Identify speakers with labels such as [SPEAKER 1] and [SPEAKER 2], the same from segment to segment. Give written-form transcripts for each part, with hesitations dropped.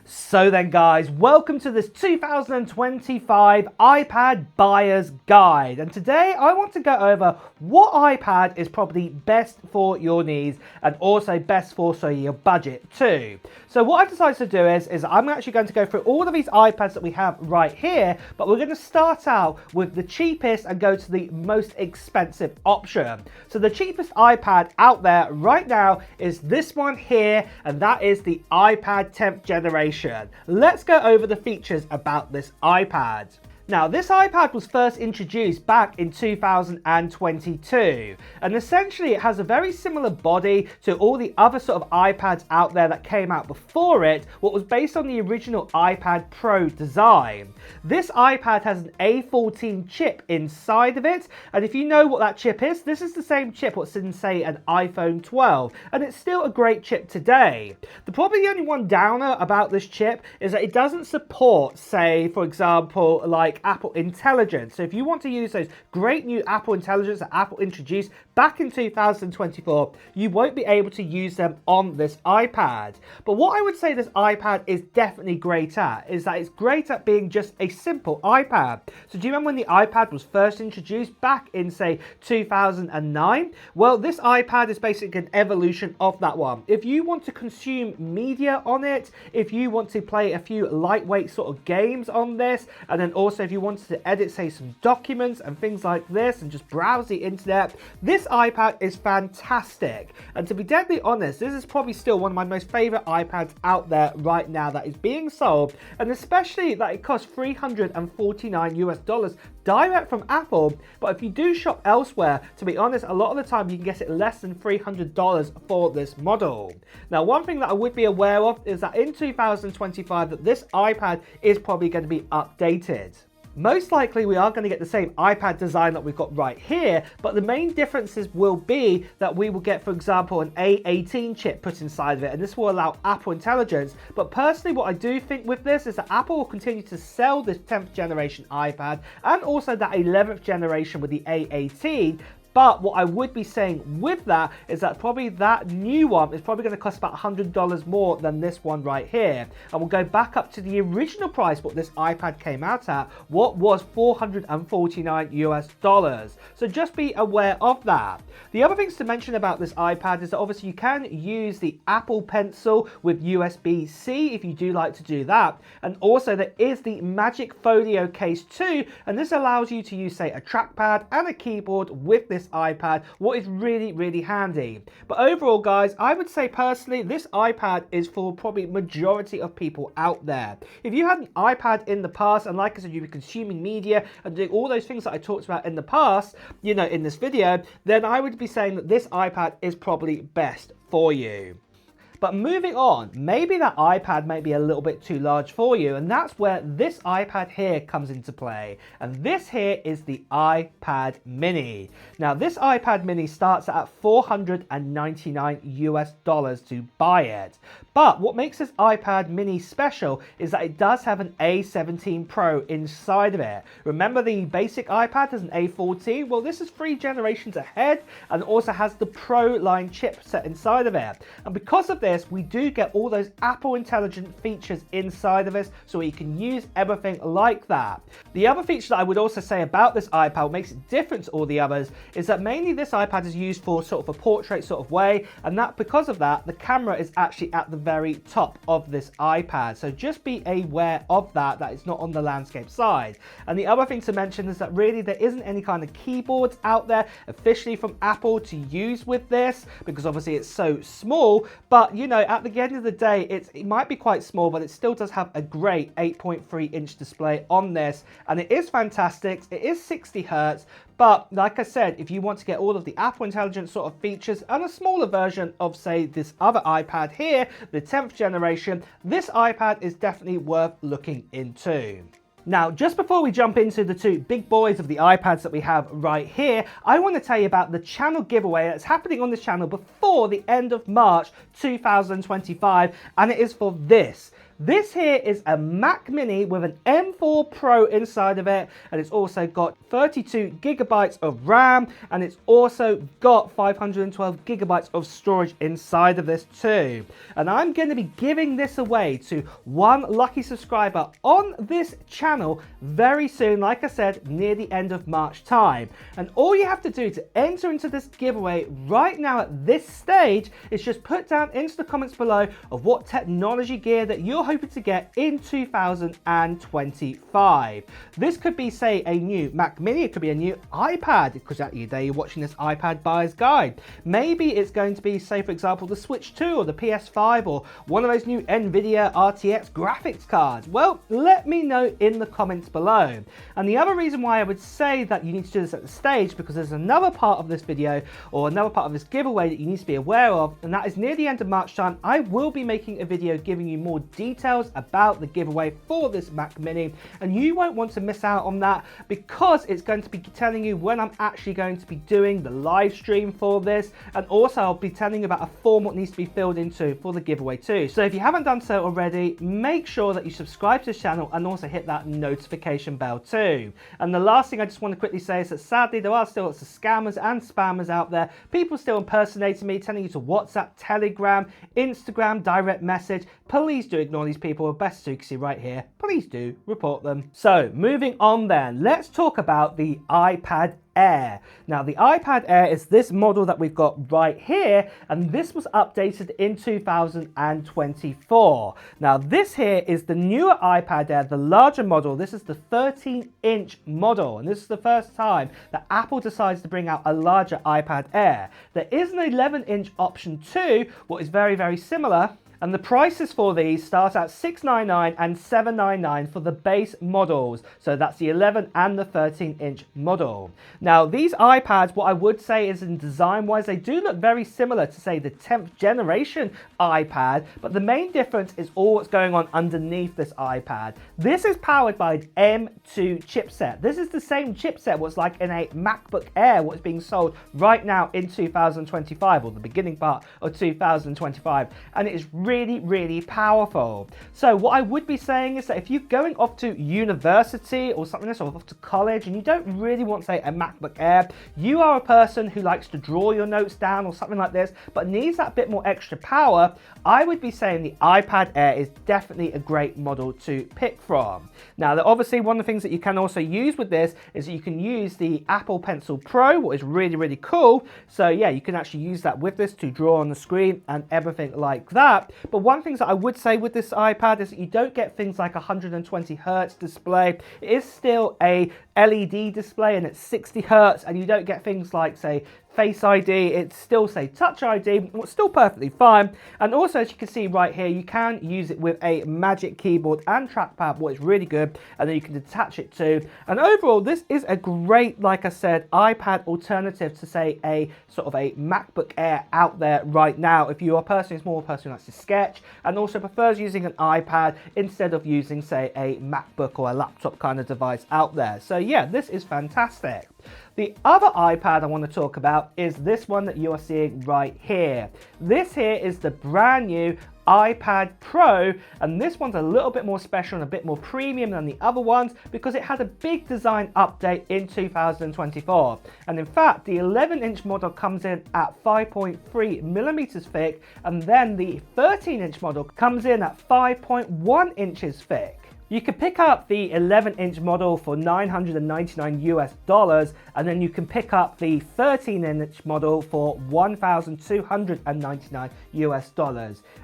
[SPEAKER 1] So then guys, welcome to this 2025 iPad Buyer's Guide, and today I want to go over what iPad is probably best for your needs and also best for your budget too. So what I've decided to do is I'm actually going to go through all of these iPads that we have right here, but we're going to start out with the cheapest and go to the most expensive option. So the cheapest iPad out there right now is this one here, and that is the iPad 10th generation. Let's go over the features about this iPad. Now, this iPad was first introduced back in 2022, and essentially it has a very similar body to all the other sort of iPads out there that came out before it, what was based on the original iPad Pro design. This iPad has an A14 chip inside of it, and if you know what that chip is, this is the same chip what's in, say, an iPhone 12, and it's still a great chip today. Probably the only one downer about this chip is that it doesn't support, say, for example, like Apple Intelligence. So if you want to use those great new Apple Intelligence that Apple introduced back in 2024, you won't be able to use them on this iPad. But what I would say this iPad is definitely great at is that it's great at being just a simple iPad. So do you remember when the iPad was first introduced back in, say, 2009? Well, this iPad is basically an evolution of that one. If you want to consume media on it, if you want to play a few lightweight sort of games on this, and then also if you wanted to edit, say, some documents and things like this and just browse the internet, this iPad is fantastic. And to be deadly honest, this is probably still one of my most favorite iPads out there right now that is being sold, and especially that it costs $349 direct from Apple. But if you do shop elsewhere, to be honest, a lot of the time you can get it less than $300 for this model. Now, one thing that I would be aware of is that in 2025 that this iPad is probably going to be updated. Most likely we are going to get the same iPad design that we've got right here, but the main differences will be that we will get, for example, an A14 chip put inside of it, and this will allow Apple Intelligence. But personally, what I do think with this is that Apple will continue to sell this 10th generation iPad and also that 11th generation with the A18. But what I would be saying with that is that probably that new one is probably going to cost about $100 more than this one right here. And we'll go back up to the original price what this iPad came out at, what was $449. So just be aware of that. The other things to mention about this iPad is that obviously you can use the Apple Pencil with USB-C if you do like to do that. And also there is the Magic Folio case too, and this allows you to use, say, a trackpad and a keyboard with this iPad, what is really handy. But overall, guys, I would say personally this iPad is for probably majority of people out there. If you had an iPad in the past, and like I said, you were consuming media and doing all those things that I talked about in the past, you know, in this video, then I would be saying that this iPad is probably best for you. But moving on, maybe that iPad may be a little bit too large for you, and that's where this iPad here comes into play. And this here is the iPad Mini. Now, this iPad Mini starts at $499 to buy it. But what makes this iPad Mini special is that it does have an A17 Pro inside of it. Remember the basic iPad has an A14? Well, this is 3 generations ahead and also has the Pro line chipset inside of it. And because of this, we do get all those Apple Intelligent features inside of us, so you can use everything like that. The other feature that I would also say about this iPad, what makes it different to all the others, is that mainly this iPad is used for sort of a portrait sort of way, and that because of that, the camera is actually at the very top of this iPad. So just be aware of that, that it's not on the landscape side. And the other thing to mention is that really there isn't any kind of keyboards out there officially from Apple to use with this, because obviously it's so small. But you know, at the end of the day, it might be quite small, but it still does have a great 8.3-inch display on this, and it is fantastic. It is 60 Hz, but like I said, if you want to get all of the Apple Intelligence sort of features and a smaller version of, say, this other iPad here, the 10th generation, this iPad is definitely worth looking into. Now, just before we jump into the two big boys of the iPads that we have right here, I want to tell you about the channel giveaway that's happening on this channel before the end of March 2025, and it is for this. This here is a Mac Mini with an M4 Pro inside of it, and it's also got 32 gigabytes of RAM, and it's also got 512 gigabytes of storage inside of this too. And I'm going to be giving this away to one lucky subscriber on this channel very soon, like I said, near the end of March time. And all you have to do to enter into this giveaway right now at this stage is just put down into the comments below of what technology gear that you're hoping to get in 2025. This could be, say, a new Mac Mini, it could be a new iPad, because at the day you're watching this iPad buyer's guide. Maybe it's going to be, say, for example, the Switch 2 or the PS5 or one of those new NVIDIA RTX graphics cards. Well, let me know in the comments below. And the other reason why I would say that you need to do this at the stage, because there's another part of this video or another part of this giveaway that you need to be aware of, and that is near the end of March time, I will be making a video giving you more details about the giveaway for this Mac Mini, and you won't want to miss out on that because it's going to be telling you when I'm actually going to be doing the live stream for this, and also I'll be telling you about a form what needs to be filled into for the giveaway too. So if you haven't done so already, make sure that you subscribe to this channel and also hit that notification bell too. And the last thing I just want to quickly say is that sadly there are still lots of scammers and spammers out there, people still impersonating me, telling you to WhatsApp, Telegram, Instagram, direct message. Please do ignore these people, best to see right here. Please do report them. So moving on then, let's talk about the iPad Air. Now the iPad Air is this model that we've got right here, and this was updated in 2024. Now this here is the newer iPad Air, the larger model. This is the 13-inch model, and this is the first time that Apple decides to bring out a larger iPad Air. There is an 11-inch option too, what is very, very similar. And the prices for these start at $699 and $799 for the base models. So that's the 11 and the 13-inch model. Now these iPads, what I would say is in design-wise, they do look very similar to, say, the 10th generation iPad, but the main difference is all what's going on underneath this iPad. This is powered by an M2 chipset. This is the same chipset what's like in a MacBook Air, what's being sold right now in 2025, or the beginning part of 2025, and it is really, really powerful. So what I would be saying is that if you're going off to university or something else, or off to college, and you don't really want, say, a MacBook Air, you are a person who likes to draw your notes down or something like this, but needs that bit more extra power, I would be saying the iPad Air is definitely a great model to pick from. Now, obviously, one of the things that you can also use with this is that you can use the Apple Pencil Pro, what is really, really cool. So yeah, you can actually use that with this to draw on the screen and everything like that. But one thing that I would say with this iPad is that you don't get things like 120 hertz display. It is still a LED display and it's 60 hertz, and you don't get things like, say, Face ID. It's still, say, Touch ID, it's still perfectly fine. And also, as you can see right here, you can use it with a Magic Keyboard and trackpad, what is really good, and then you can detach it too. And overall, this is a great, like I said, iPad alternative to, say, a sort of a MacBook Air out there right now, if you are a person who's more a person who likes to sketch and also prefers using an iPad instead of using, say, a MacBook or a laptop kind of device out there. So yeah, this is fantastic. The other iPad I want to talk about is this one that you are seeing right here. This here is the brand new iPad Pro, and this one's a little bit more special and a bit more premium than the other ones because it had a big design update in 2024. And in fact, the 11-inch model comes in at 5.3 millimeters thick, and then the 13-inch model comes in at 5.1 inches thick. You can pick up the 11-inch model for $999 US, and then you can pick up the 13-inch model for $1,299 US.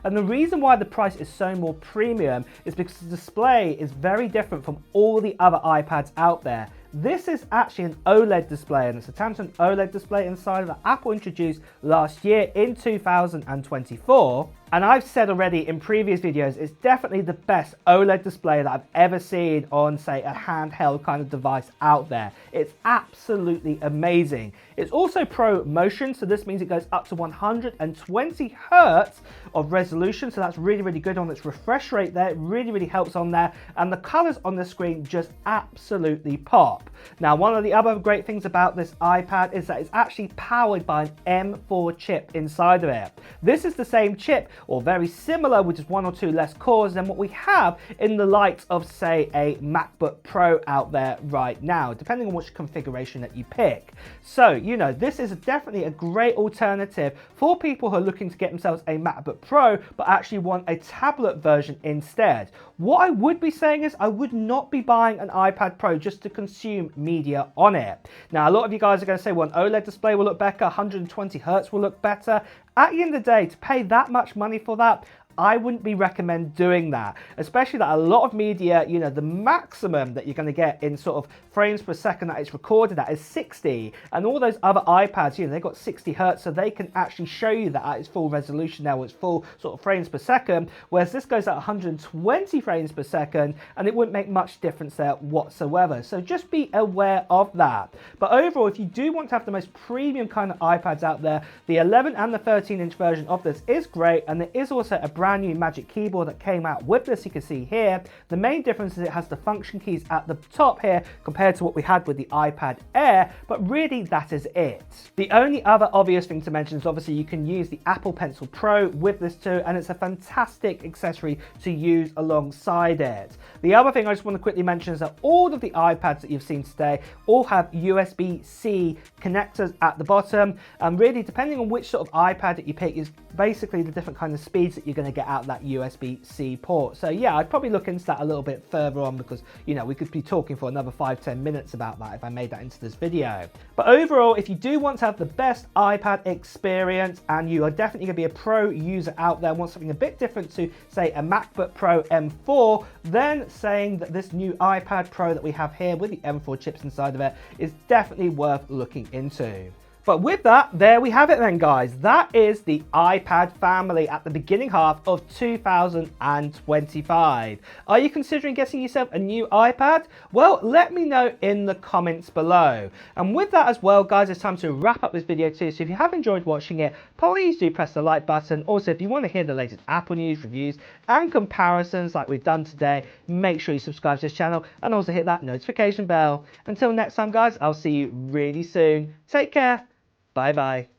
[SPEAKER 1] And the reason why the price is so more premium is because the display is very different from all the other iPads out there. This is actually an OLED display, and it's a Samsung OLED display inside that Apple introduced last year in 2024. And I've said already in previous videos, it's definitely the best OLED display that I've ever seen on, say, a handheld kind of device out there. It's absolutely amazing. It's also Pro Motion, so this means it goes up to 120 hertz of resolution, so that's really, really good on its refresh rate there. It really, really helps on there, and the colors on the screen just absolutely pop. Now, one of the other great things about this iPad is that it's actually powered by an M4 chip inside of it. This is the same chip or very similar with just 1 or 2 less cores than what we have in the likes of, say, a MacBook Pro out there right now, depending on which configuration that you pick. So, you know, this is definitely a great alternative for people who are looking to get themselves a MacBook Pro, but actually want a tablet version instead. What I would be saying is I would not be buying an iPad Pro just to consume media on it. Now, a lot of you guys are going to say, well, an OLED display will look better, 120 Hertz will look better. At the end of the day, to pay that much money for that, I wouldn't be recommend doing that, especially that a lot of media, you know, the maximum that you're going to get in sort of frames per second that it's recorded at is 60, and all those other iPads, you know, they've got 60 Hertz, so they can actually show you that at its full resolution now, its full sort of frames per second, whereas this goes at 120 frames per second, and it wouldn't make much difference there whatsoever. So just be aware of that. But overall, if you do want to have the most premium kind of iPads out there, the 11 and the 13-inch version of this is great, and there is also a brand new Magic Keyboard that came out with this. You can see here the main difference is it has the function keys at the top here compared to what we had with the iPad Air, but really that is it. The only other obvious thing to mention is obviously you can use the Apple Pencil Pro with this too, and it's a fantastic accessory to use alongside it. The other thing I just want to quickly mention is that all of the iPads that you've seen today all have USB-C connectors at the bottom, and really depending on which sort of iPad that you pick is basically the different kind of speeds that you're going to get out that USB-C port. So yeah, I'd probably look into that a little bit further on, because, you know, we could be talking for another 5-10 minutes about that if I made that into this video. But overall, if you do want to have the best iPad experience and you are definitely going to be a pro user out there, want something a bit different to, say, a MacBook Pro M4, then saying that this new iPad Pro that we have here with the M4 chips inside of it is definitely worth looking into. But with that, there we have it then, guys. That is the iPad family at the beginning half of 2025. Are you considering getting yourself a new iPad? Well, let me know in the comments below. And with that as well, guys, it's time to wrap up this video too. So if you have enjoyed watching it, please do press the like button. Also, if you want to hear the latest Apple news, reviews, and comparisons like we've done today, make sure you subscribe to this channel and also hit that notification bell. Until next time, guys, I'll see you really soon. Take care. Bye bye.